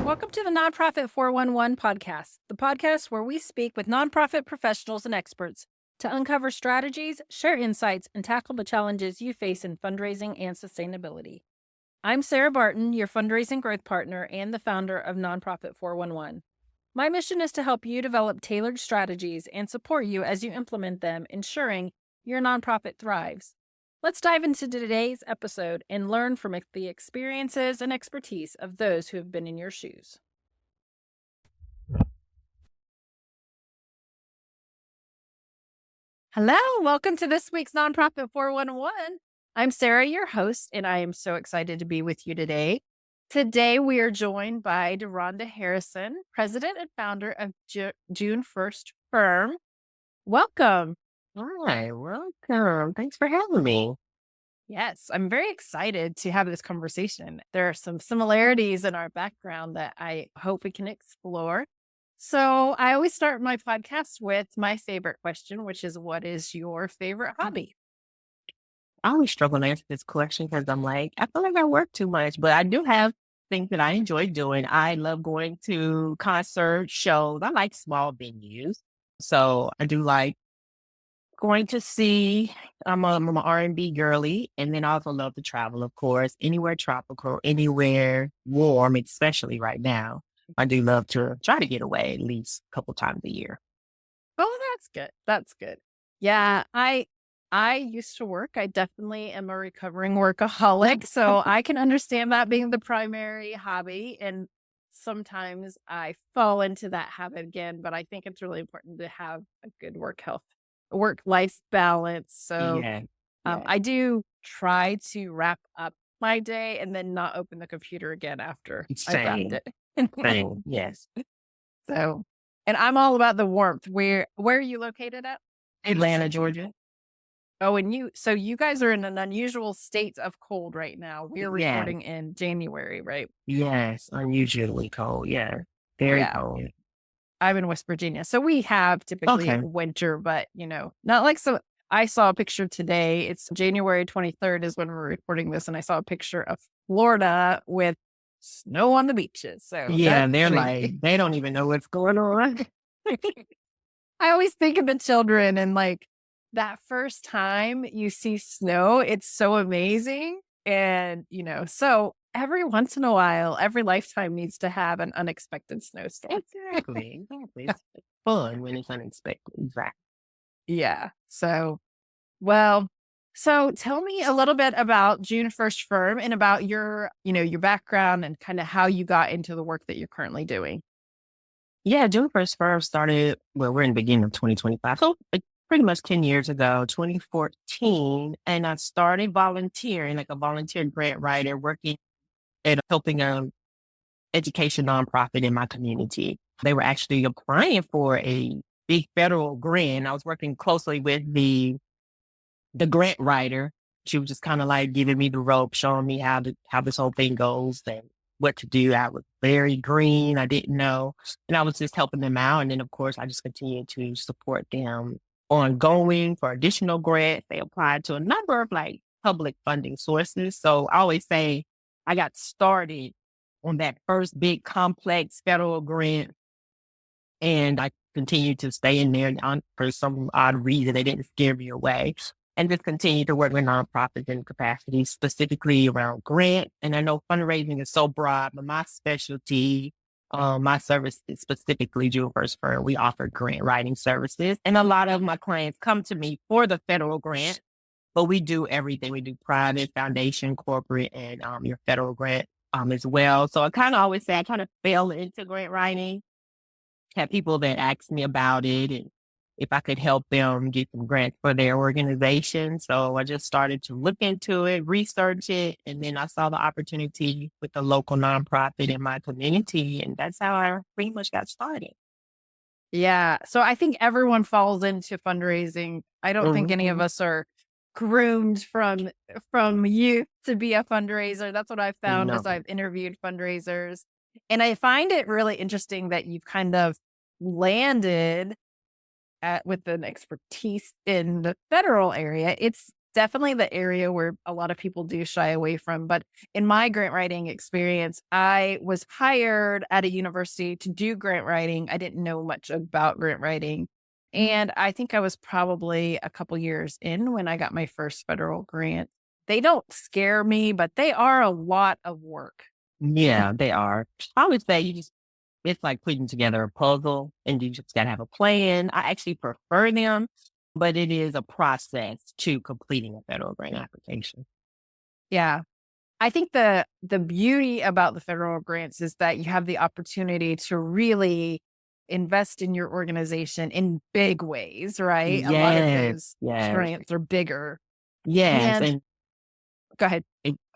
Welcome to the Nonprofit411 Podcast, the podcast where we speak with nonprofit professionals and experts to uncover strategies, share insights, and tackle the challenges you face in fundraising and sustainability. I'm Sarah Barton, your fundraising growth partner and the founder of Nonprofit411. My mission is to help you develop tailored strategies and support you as you implement them, ensuring your nonprofit thrives. Let's dive into today's episode and learn from the experiences and expertise of those who have been in your shoes. Hello, welcome to this week's Nonprofit411. I'm Sarah, your host, and I am so excited to be with you today. Today, we are joined by DeaRonda Harrison, president and founder of June 1st Firm. Welcome. Hi, welcome. Thanks for having me. Yes, I'm very excited to have this conversation. There are some similarities in our background that I hope we can explore. So I always start my podcast with my favorite question, which is, what is your favorite hobby? I always struggle to answer this question because I'm like, I feel like I work too much, but I do have things that I enjoy doing. I love going to concerts, shows. I like small venues. So I do like going to see, I'm an R&B girly, and then I also love to travel, of course, anywhere tropical, anywhere warm, especially right now. I do love to try to get away at least a couple times a year. Oh, that's good. That's good. Yeah, I used to work. I definitely am a recovering workaholic, so I can understand that being the primary hobby. And sometimes I fall into that habit again, but I think it's really important to have a good work-life balance. So Yeah. I do try to wrap up my day and then not open the computer again after I've wrapped it. Same, yes. So, and I'm all about the warmth. Where are you located at? Atlanta, Georgia. Oh, and you guys are in an unusual state of cold right now. We're Yeah. recording in January, right? Yes, unusually cold. Yeah, very Yeah. cold. I'm in West Virginia. So we have typically Okay. winter, but not like so. I saw a picture today. It's January 23rd is when we're recording this. And I saw a picture of Florida with snow on the beaches. So Yeah, they're like, they don't even know what's going on. I always think of the children and like that first time you see snow, it's so amazing. And, so every once in a while, every lifetime needs to have an unexpected snowstorm. Exactly. It's fun when it's unexpected. Exactly. Yeah. So tell me a little bit about June 1st Firm and about your background and kind of how you got into the work that you're currently doing. Yeah, June 1st Firm started, well, we're in the beginning of 2025. So pretty much 10 years ago, 2014. And I started volunteering, like a volunteer grant writer, working at helping education nonprofit in my community. They were actually applying for a big federal grant. I was working closely with the grant writer. She was just kind of like giving me the rope, showing me how this whole thing goes and what to do. I was very green. I didn't know. And I was just helping them out. And then, of course, I just continued to support them ongoing for additional grants. They applied to a number of like public funding sources. So I always say I got started on that first big complex federal grant. And I continued to stay in there for some odd reason. They didn't scare me away. And just continue to work with nonprofits in capacity, specifically around grant. And I know fundraising is so broad, but my specialty, my service is specifically June 1st Firm. We offer grant writing services. And a lot of my clients come to me for the federal grant, but we do everything. We do private, foundation, corporate, and your federal grant as well. So I kind of always say I kind of fell into grant writing. Had people that asked me about it and if I could help them get some grants for their organization. So I just started to look into it, research it, and then I saw the opportunity with the local nonprofit in my community, and that's how I pretty much got started. Yeah. So I think everyone falls into fundraising. I don't think any of us are groomed from youth to be a fundraiser. That's what I've found as I've interviewed fundraisers. And I find it really interesting that you've kind of landed with an expertise in the federal area. It's definitely the area where a lot of people do shy away from. But in my grant writing experience, I was hired at a university to do grant writing. I didn't know much about grant writing. And I think I was probably a couple years in when I got my first federal grant. They don't scare me, but they are a lot of work. Yeah, they are. I would say it's like putting together a puzzle and you just gotta have a plan. I actually prefer them, but it is a process to completing a federal grant application. Yeah. I think the beauty about the federal grants is that you have the opportunity to really invest in your organization in big ways, right? A lot of Yes, those yes, grants are bigger. yes. And And go ahead.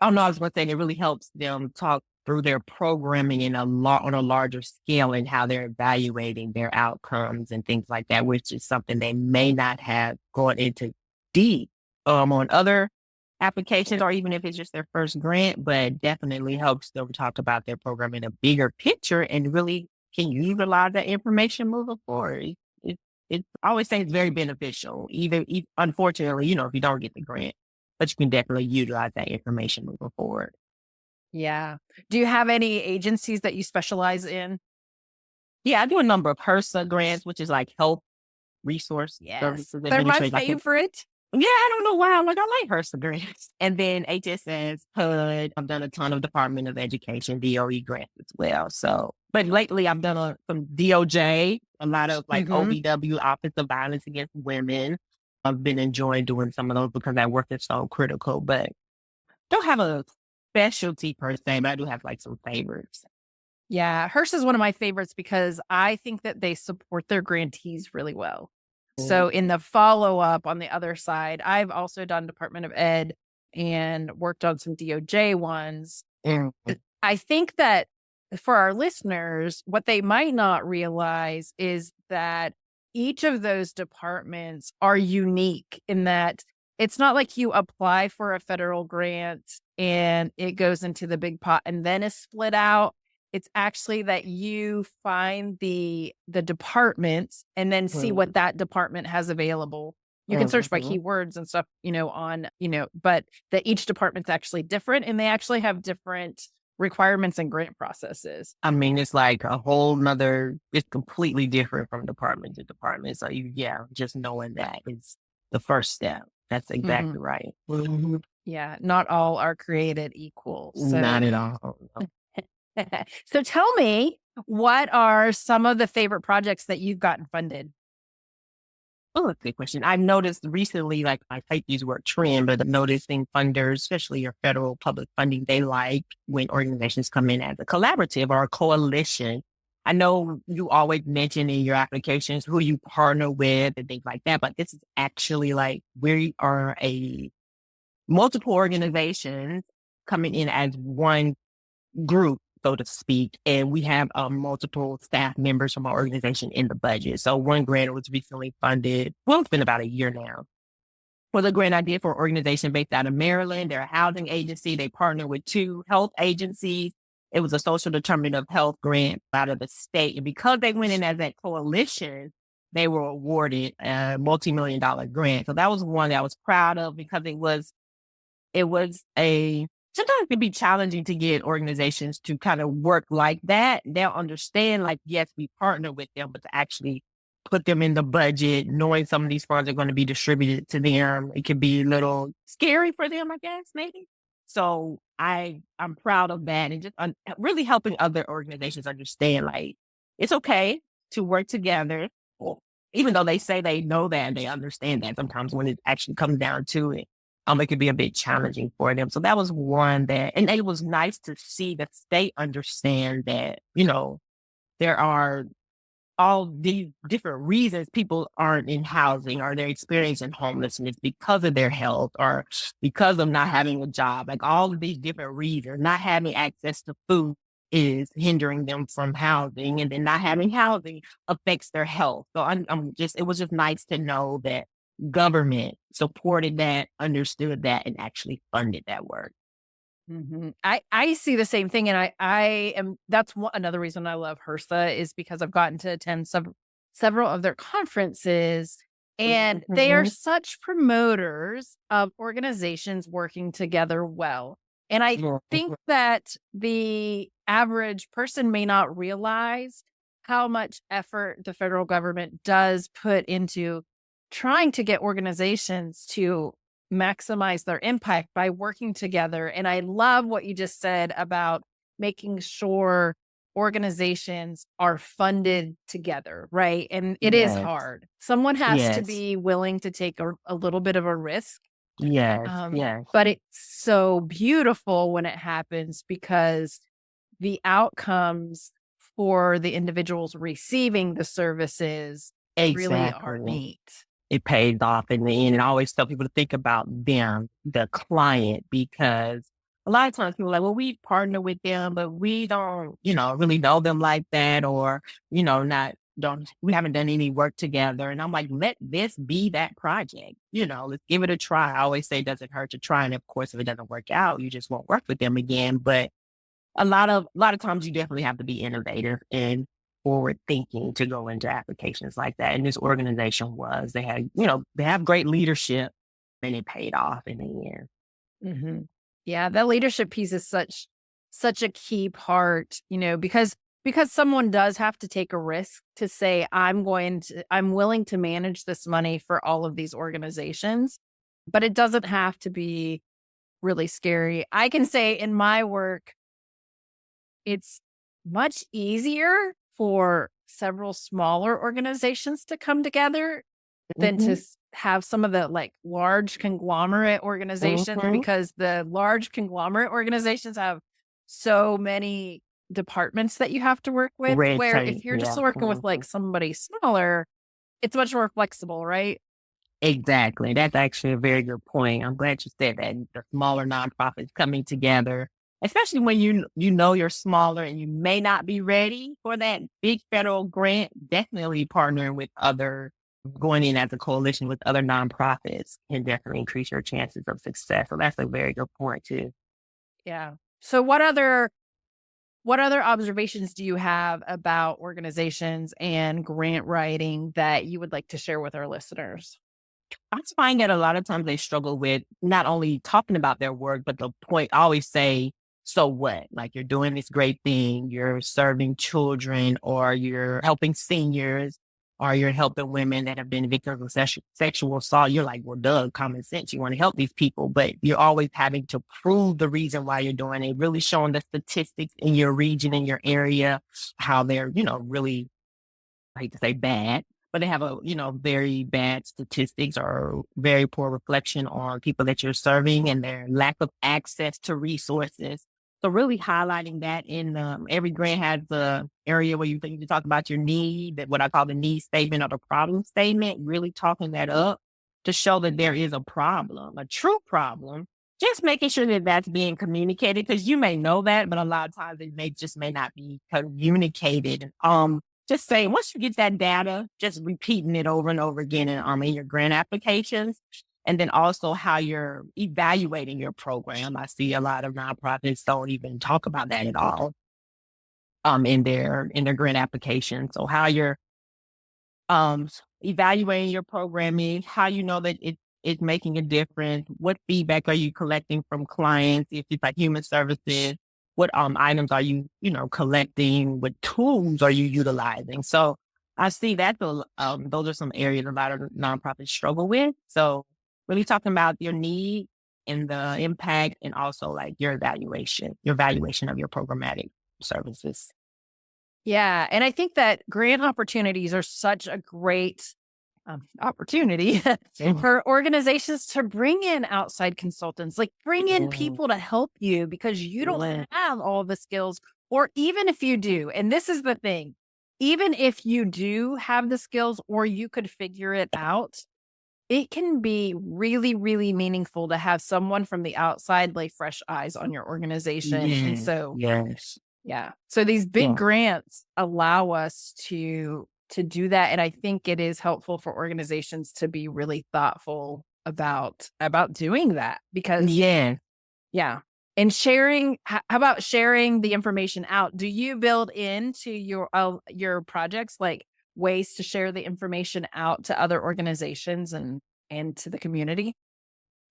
oh no, I was gonna say it really helps them talk through their programming in on a larger scale and how they're evaluating their outcomes and things like that, which is something they may not have gone into deep on other applications or even if it's just their first grant, but definitely helps them talk about their program in a bigger picture and really can utilize that information moving forward. I always say it's very beneficial, unfortunately, if you don't get the grant, but you can definitely utilize that information moving forward. Yeah. Do you have any agencies that you specialize in? Yeah, I do a number of HRSA grants, which is like health resource Yes. services They're my administration. favorite. Yeah, I don't know why. I'm like, I like HRSA grants. And then HSS, HUD. I've done a ton of Department of Education, DOE grants as well. So, but lately I've done some DOJ, a lot of like OVW, Office of Violence Against Women. I've been enjoying doing some of those because that work is so critical, but don't have a specialty per se, but I do have like some favorites. Yeah. HRSA is one of my favorites because I think that they support their grantees really well. So in the follow up on the other side, I've also done Department of Ed and worked on some DOJ ones. Mhm. I think that for our listeners, what they might not realize is that each of those departments are unique in that it's not like you apply for a federal grant and it goes into the big pot and then is split out. It's actually that you find the department and then see what that department has available. You can search by keywords and stuff, but that each department's actually different and they actually have different requirements and grant processes. I mean, it's like it's completely different from department to department. So just knowing that is the first step. That's exactly right. Mhm. Yeah, not all are created equal. Not at all. No. So tell me, what are some of the favorite projects that you've gotten funded? Oh, that's a good question. I've noticed recently, like I hate these word trend, but I'm noticing funders, especially your federal public funding, they like when organizations come in as a collaborative or a coalition. I know you always mention in your applications who you partner with and things like that, but this is actually like we are a multiple organizations coming in as one group, so to speak, and we have multiple staff members from our organization in the budget. So one grant was recently funded, well, it's been about a year now, was a grant I did for an organization based out of Maryland. They're a housing agency. They partner with 2 health agencies. It was a social determinant of health grant out of the state. And because they went in as that coalition, they were awarded a multi-million-dollar grant. So that was one that I was proud of because sometimes it can be challenging to get organizations to kind of work like that. They'll understand, like, yes, we partner with them, but to actually put them in the budget, knowing some of these funds are going to be distributed to them, it can be a little scary for them, I guess, maybe. So I'm proud of that and just really helping other organizations understand, like, it's okay to work together, even though they say they know that and they understand that. Sometimes when it actually comes down to it, it could be a bit challenging for them. So that was one and it was nice to see that they understand that, there are all these different reasons people aren't in housing or they're experiencing homelessness because of their health or because of not having a job. Like all of these different reasons, not having access to food is hindering them from housing, and then not having housing affects their health. So it was just nice to know that government supported that, understood that, and actually funded that work. I see the same thing. And that's another reason I love HRSA is because I've gotten to attend several of their conferences. And they are such promoters of organizations working together well. And I think that the average person may not realize how much effort the federal government does put into trying to get organizations to maximize their impact by working together. And I love what you just said about making sure organizations are funded together, right? And it is Yes. hard. Someone has to Yes. be willing to take a little bit of a risk. Yes. Yes. But it's so beautiful when it happens because the outcomes for the individuals receiving the services really are Exactly. neat. It pays off in the end. And I always tell people to think about them, the client, because a lot of times people are like, well, we partner with them, but we don't, really know them like that, or, we haven't done any work together. And I'm like, let this be that project. Let's give it a try. I always say it doesn't hurt to try. And of course, if it doesn't work out, you just won't work with them again. But a lot of times you definitely have to be innovative and forward thinking to go into applications like that. And this organization they have great leadership, and it paid off in the end. Mm-hmm. Yeah, that leadership piece is such a key part, because someone does have to take a risk to say, I'm willing to manage this money for all of these organizations, but it doesn't have to be really scary. I can say in my work, it's much easier for several smaller organizations to come together than to have some of the large conglomerate organizations, because the large conglomerate organizations have so many departments that you have to work with, where if you're just working with somebody smaller, it's much more flexible, right? Exactly. That's actually a very good point. I'm glad you said that. The smaller nonprofits coming together, especially when you know you're smaller and you may not be ready for that big federal grant, definitely partnering with going in as a coalition with other nonprofits can definitely increase your chances of success. So that's a very good point too. Yeah. So what other observations do you have about organizations and grant writing that you would like to share with our listeners? I just find that a lot of times they struggle with not only talking about their work, but the point I always say, so what? Like, you're doing this great thing, you're serving children, or you're helping seniors, or you're helping women that have been victims of sexual assault. You're like, well, duh, common sense. You want to help these people, but you're always having to prove the reason why you're doing it, really showing the statistics in your region, in your area, how they're, really, I hate to say bad, but they have very bad statistics or very poor reflection on people that you're serving and their lack of access to resources. So really highlighting that in every grant has the area where you talk about your need, that what I call the need statement or the problem statement, really talking that up to show that there is a problem, a true problem. Just making sure that that's being communicated, because you may know that, but a lot of times it may not be communicated. Just saying, once you get that data, just repeating it over and over again in your grant applications. And then also how you're evaluating your program. I see a lot of nonprofits don't even talk about that at all in their grant application. So how you're evaluating your programming, how you know that it's making a difference, what feedback are you collecting from clients, if it's like human services, what items are you, collecting, what tools are you utilizing? So I see that those are some areas a lot of nonprofits struggle with. So really talking about your need and the impact, and also like your evaluation of your programmatic services. Yeah. And I think that grant opportunities are such a great opportunity for organizations to bring in outside consultants, like bring in people to help you, because you don't have all the skills, or even if you do, and this is the thing, even if you do have the skills or you could figure it out, it can be really, really meaningful to have someone from the outside lay fresh eyes on your organization. And so, yes. Yeah. So these big grants allow us to do that. And I think it is helpful for organizations to be really thoughtful about doing that, because yeah. And sharing, how about sharing the information out? Do you build into your projects like ways to share the information out to other organizations and to the community?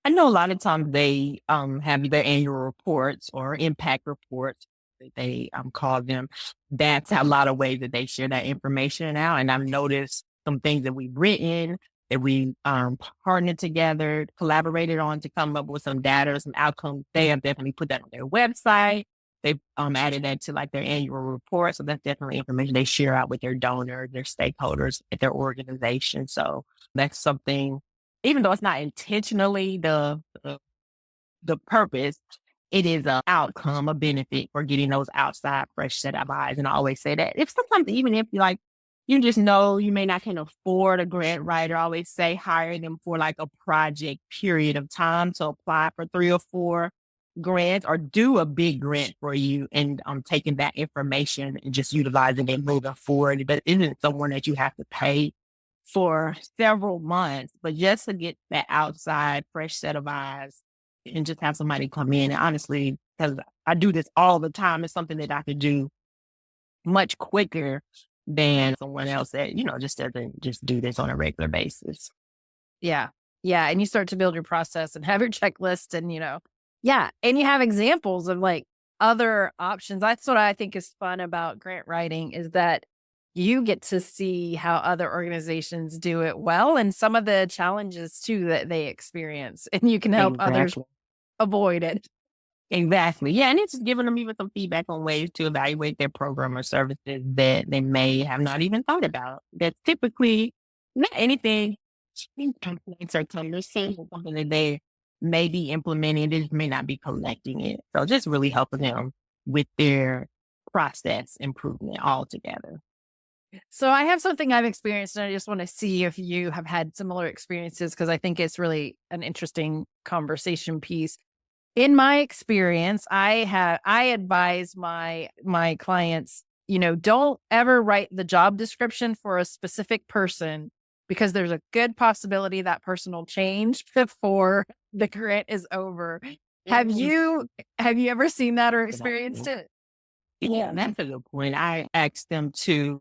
I know a lot of times they have their annual reports or impact reports that they call them. That's a lot of ways that they share that information out. And I've noticed some things that we've written, that we partnered together, collaborated on to come up with some data, some outcomes. They have definitely put that on their website. They've added that to like their annual report. So that's definitely information they share out with their donors, their stakeholders at their organization. So that's something, even though it's not intentionally the purpose, it is an outcome, a benefit for getting those outside fresh set of eyes. And I always say that if sometimes, even if you like, you just know you may not can afford a grant writer, I always say hire them for like a project period of time to apply for 3 or 4 grants or do a big grant for you, and taking that information and just utilizing it moving forward. But it isn't someone that you have to pay for several months, but just to get that outside fresh set of eyes and just have somebody come in. And honestly, because I do this all the time, it's something that I could do much quicker than someone else that, just doesn't just do this on a regular basis. Yeah. Yeah. And you start to build your process and have your checklist and, yeah. And you have examples of like other options. That's what I think is fun about grant writing, is that you get to see how other organizations do it well and some of the challenges too that they experience, and you can help others avoid it. Exactly. Yeah. And it's just giving them even some feedback on ways to evaluate their program or services that they may have not even thought about. That's typically not anything complex or cumbersome, something that they may be implementing, they just may not be collecting it. So just really helping them with their process improvement altogether. So I have something I've experienced, and I just want to see if you have had similar experiences, because I think it's really an interesting conversation piece. In my experience, I advise my clients, don't ever write the job description for a specific person, because there's a good possibility that person will change before the grant is over. Have you ever seen that or experienced it? Yeah, that's a good point. I asked them to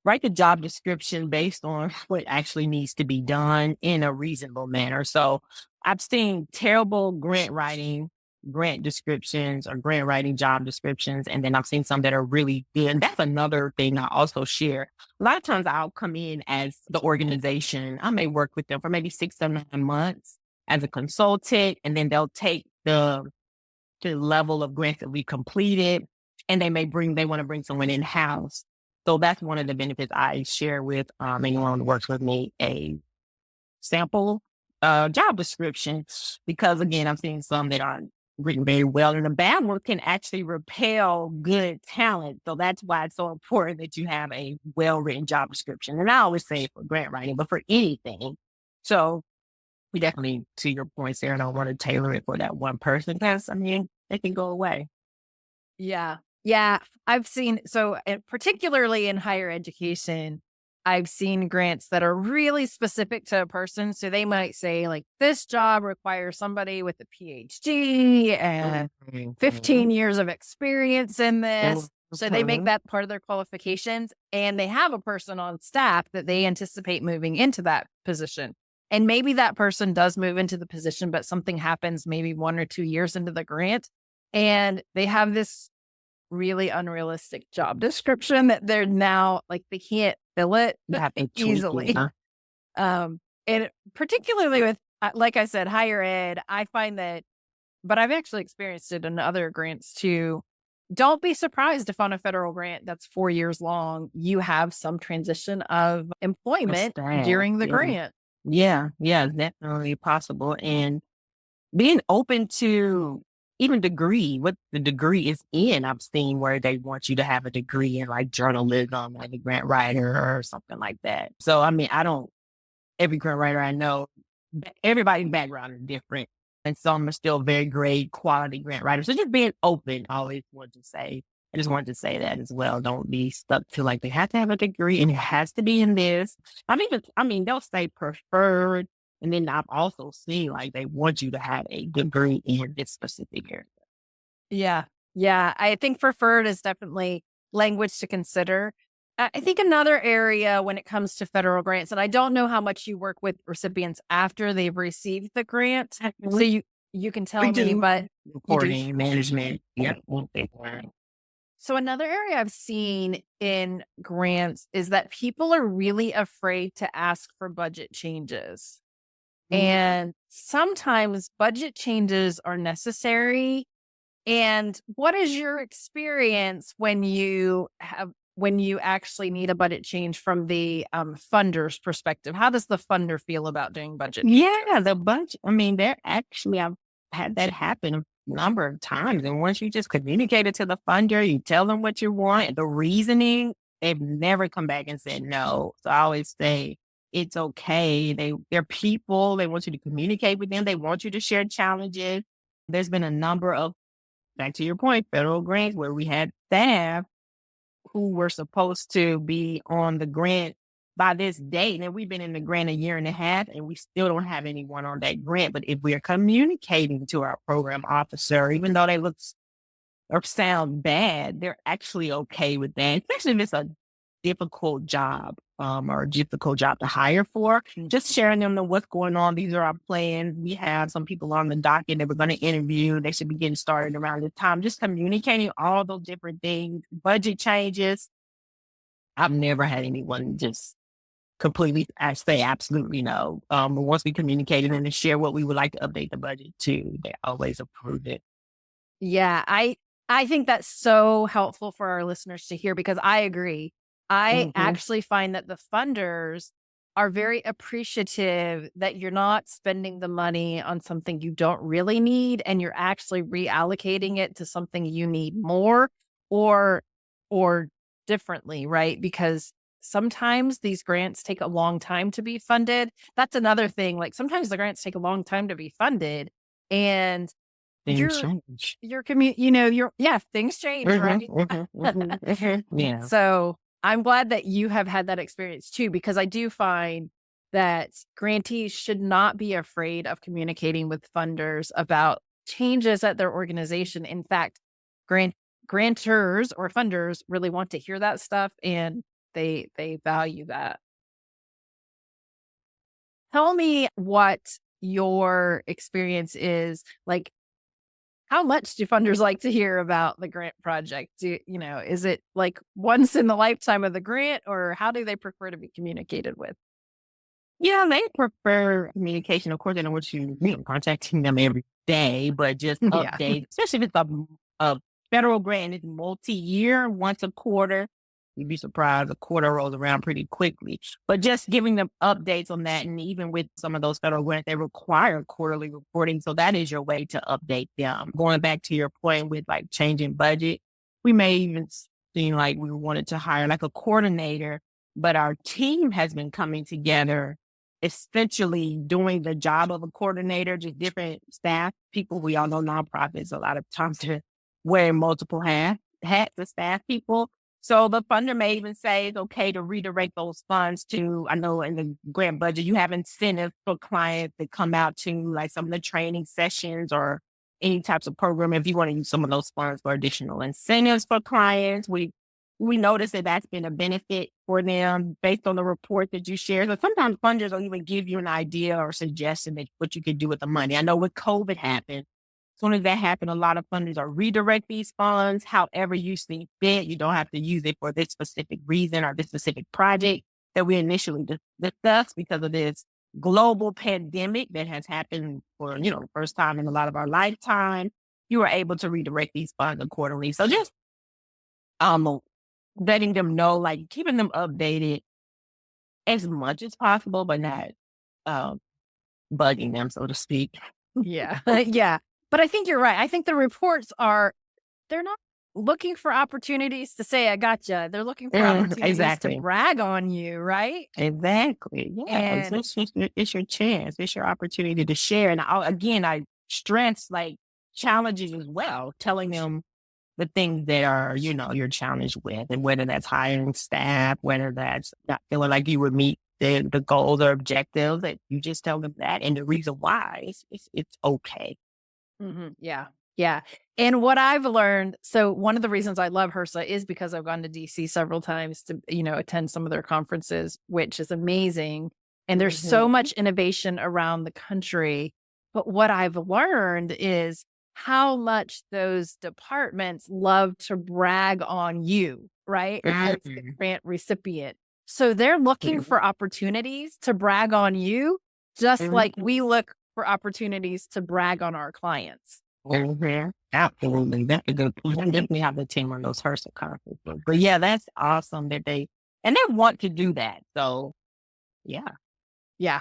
write the job description based on what actually needs to be done in a reasonable manner. So I've seen terrible grant descriptions or grant writing job descriptions. And then I've seen some that are really good. And that's another thing I also share. A lot of times I'll come in as the organization. I may work with them for maybe 6 or 9 months as a consultant, and then they'll take the level of grants that we completed, and they want to bring someone in-house. So that's one of the benefits I share with anyone who works with me, a sample job description, because again, I'm seeing some that aren't written very well, and the bad one can actually repel good talent. So that's why it's so important that you have a well-written job description. And I always say for grant writing, but for anything. So we definitely, to your point, Sarah, don't want to tailor it for that one person, because they can go away. Yeah. Yeah. I've seen, particularly in higher education, I've seen grants that are really specific to a person. So they might say like, this job requires somebody with a PhD and 15 years of experience in this. So they make that part of their qualifications, and they have a person on staff that they anticipate moving into that position. And maybe that person does move into the position, but something happens maybe 1 or 2 years into the grant, and they have this really unrealistic job description that they're now like, they can't fill it easily. And particularly with, like I said, higher ed, I find that, but I've actually experienced it in other grants too. Don't be surprised if on a federal grant that's 4 years long, you have some transition of employment during the grant. Yeah, definitely possible. And being open to even degree, what the degree is in. I've seen where they want you to have a degree in like journalism, like a grant writer or something like that. So, every grant writer I know, everybody's background is different. And some are still very great quality grant writers. So just being open, I just wanted to say that as well. Don't be stuck to like, they have to have a degree and it has to be in this. They'll say preferred. And then I've also seen like they want you to have a degree in this specific area. Yeah. Yeah. I think preferred is definitely language to consider. I think another area when it comes to federal grants, and I don't know how much you work with recipients after they've received the grant, so you can tell We me, do but you do. reporting, management. Yep. So another area I've seen in grants is that people are really afraid to ask for budget changes. And sometimes budget changes are necessary. And what is your experience when you actually need a budget change from the funder's perspective? How does the funder feel about doing budget changes? Yeah, the budget. I mean, I've had that happen a number of times. And once you just communicate it to the funder, you tell them what you want, the reasoning, they've never come back and said no. So I always say it's okay. They're people. They want you to communicate with them. They want you to share challenges. There's been a number of, back to your point, federal grants where we had staff who were supposed to be on the grant by this date. And we've been in the grant a year and a half and we still don't have anyone on that grant. But if we're communicating to our program officer, even though they look or sound bad, they're actually okay with that, especially if it's a difficult job or a difficult job to hire for. Just sharing them know what's going on. These are our plans. We have some people on the docket that we're going to interview. They should be getting started around this time. Just communicating all those different things, budget changes. I've never had anyone just completely say absolutely no. Once we communicated and share what we would like to update the budget to, they always approve it. Yeah, I think that's so helpful for our listeners to hear because I agree. I actually find that the funders are very appreciative that you're not spending the money on something you don't really need and you're actually reallocating it to something you need more or differently, right? Because sometimes these grants take a long time to be funded. That's another thing. Like sometimes the grants take a long time to be funded and Things change. your things change, right? Yeah. So I'm glad that you have had that experience too, because I do find that grantees should not be afraid of communicating with funders about changes at their organization. In fact, grantors or funders really want to hear that stuff and they value that. Tell me what your experience is like. How much do funders like to hear about the grant project? Is it like once in the lifetime of the grant or how do they prefer to be communicated with? Yeah, they prefer communication. Of course, they don't want you contacting them every day, but just Yeah. updates, especially if it's a federal grant, it's multi-year, once a quarter. You'd be surprised, a quarter rolls around pretty quickly. But just giving them updates on that. And even with some of those federal grants, they require quarterly reporting. So that is your way to update them. Going back to your point with like changing budget, we may even seem like we wanted to hire like a coordinator, but our team has been coming together, essentially doing the job of a coordinator, just different staff people. We all know nonprofits, a lot of times they're wearing multiple hats of staff people. So the funder may even say it's okay to redirect those funds to, I know in the grant budget, you have incentives for clients that come out to like some of the training sessions or any types of program. If you want to use some of those funds for additional incentives for clients, we notice that that's been a benefit for them based on the report that you share. So sometimes funders will even give you an idea or suggestion that what you could do with the money. I know when COVID happened, as soon as that happened, a lot of funders are redirect these funds however you see fit. You don't have to use it for this specific reason or this specific project that we initially discussed because of this global pandemic that has happened for, the first time in a lot of our lifetime. You were able to redirect these funds accordingly. So just letting them know, like keeping them updated as much as possible, but not bugging them, so to speak. Yeah. Yeah. But I think you're right. I think the reports they're not looking for opportunities to say, I gotcha. They're looking for opportunities to brag on you, right? Exactly. Yeah. And It's your chance. It's your opportunity to share. And I stress like challenges as well, telling them the things that are, you're challenged with, and whether that's hiring staff, whether that's not feeling like you would meet the goals or objectives, that you just tell them that and the reason why it's okay. Yeah. Yeah. And what I've learned, so one of the reasons I love HRSA is because I've gone to DC several times to, attend some of their conferences, which is amazing. And there's so much innovation around the country. But what I've learned is how much those departments love to brag on you, right? As the grant recipient. So they're looking for opportunities to brag on you, just like we look for opportunities to brag on our clients. Absolutely. That's a good point. I definitely have the team on those HRSA conferences. But yeah, that's awesome that they want to do that. So yeah. Yeah.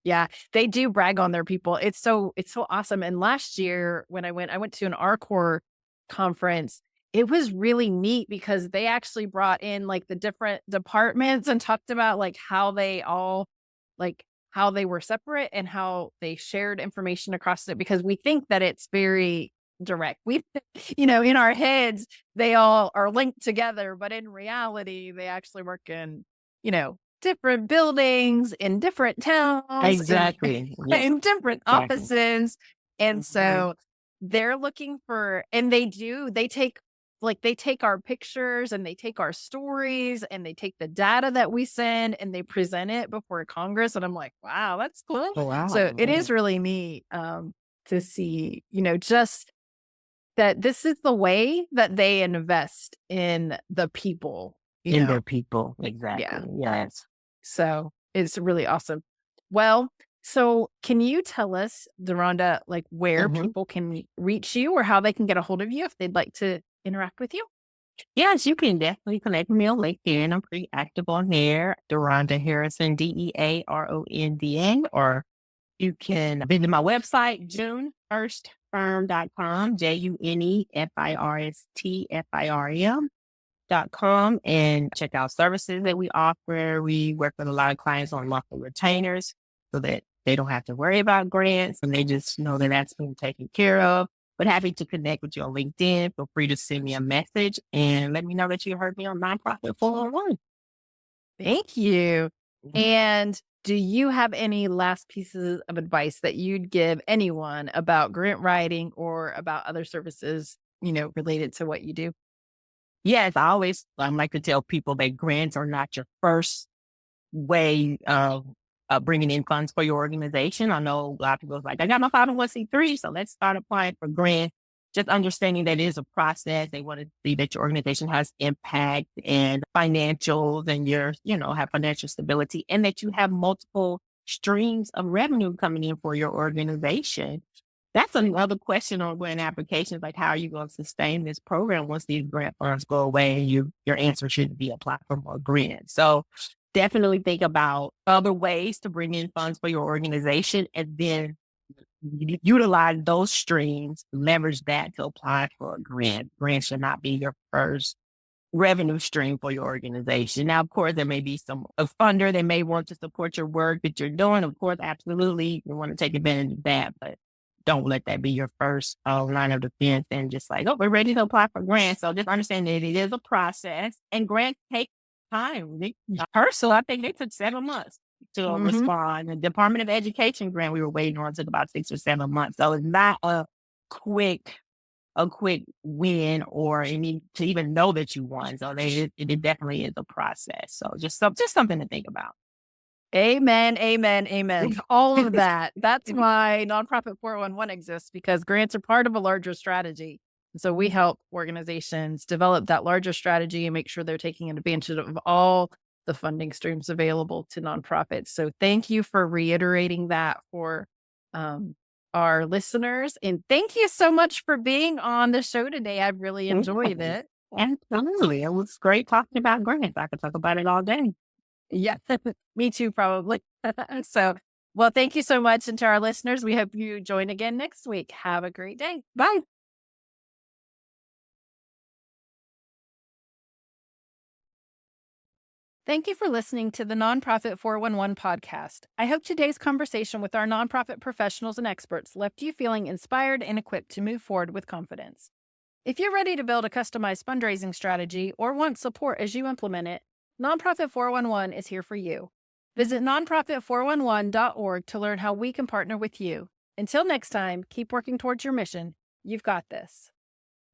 Yeah. They do brag on their people. It's so awesome. And last year when I went to an RCOR conference. It was really neat because they actually brought in like the different departments and talked about like how they all how they were separate and how they shared information across it, because we think that it's very direct. We, in our heads, they all are linked together, but in reality, they actually work in, different buildings in different towns, Exactly. in different offices. And so they're looking for, and they take our pictures and they take our stories and they take the data that we send and they present it before Congress. And I'm like, wow, that's cool. Oh, wow. So it is really neat to see, just that this is the way that they invest in the people. In their people. Exactly. Yeah. Yes. So it's really awesome. Well, so can you tell us, DeaRonda, like where people can reach you or how they can get a hold of you if they'd like to interact with you? Yes, you can definitely connect with me on LinkedIn. I'm pretty active on there. DeaRonda Harrison, DeaRonda, or you can visit my website, junefirstfirm.com, JUNEFIRSTFIRM.com, and check out services that we offer. We work with a lot of clients on monthly retainers so that they don't have to worry about grants and they just know that that's been taken care of. But happy to connect with you on LinkedIn. Feel free to send me a message and let me know that you heard me on Nonprofit411. Thank you. And do you have any last pieces of advice that you'd give anyone about grant writing or about other services, related to what you do? Yes, I always like to tell people that grants are not your first way of bringing in funds for your organization. I know a lot of people are like, I got my 501c3, so let's start applying for grants. Just understanding that it is a process. They want to see that your organization has impact and financials and have financial stability and that you have multiple streams of revenue coming in for your organization. That's another question on grant applications, like how are you going to sustain this program once these grant funds go away and your answer should be apply for more grants. So definitely think about other ways to bring in funds for your organization and then utilize those streams, leverage that to apply for a grant. Grant should not be your first revenue stream for your organization. Now, of course, there may be a funder that may want to support your work that you're doing. Of course, absolutely, you want to take advantage of that, but don't let that be your first line of defense and just like, oh, we're ready to apply for grants. So just understand that it is a process and grants take time. HRSA, I think they took 7 months to respond. The Department of Education grant we were waiting on took about 6 or 7 months. So it's not a quick win or to even know that you won. So it definitely is a process. So just something to think about. Amen, amen, amen. All of that. That's why Nonprofit 411 exists, because grants are part of a larger strategy. So we help organizations develop that larger strategy and make sure they're taking advantage of all the funding streams available to nonprofits. So thank you for reiterating that for our listeners. And thank you so much for being on the show today. I've really enjoyed it. Absolutely. It was great talking about grants. I could talk about it all day. Yeah, me too, probably. So, well, thank you so much. And to our listeners, we hope you join again next week. Have a great day. Bye. Thank you for listening to the Nonprofit 411 podcast. I hope today's conversation with our nonprofit professionals and experts left you feeling inspired and equipped to move forward with confidence. If you're ready to build a customized fundraising strategy or want support as you implement it, Nonprofit 411 is here for you. Visit nonprofit411.org to learn how we can partner with you. Until next time, keep working towards your mission. You've got this.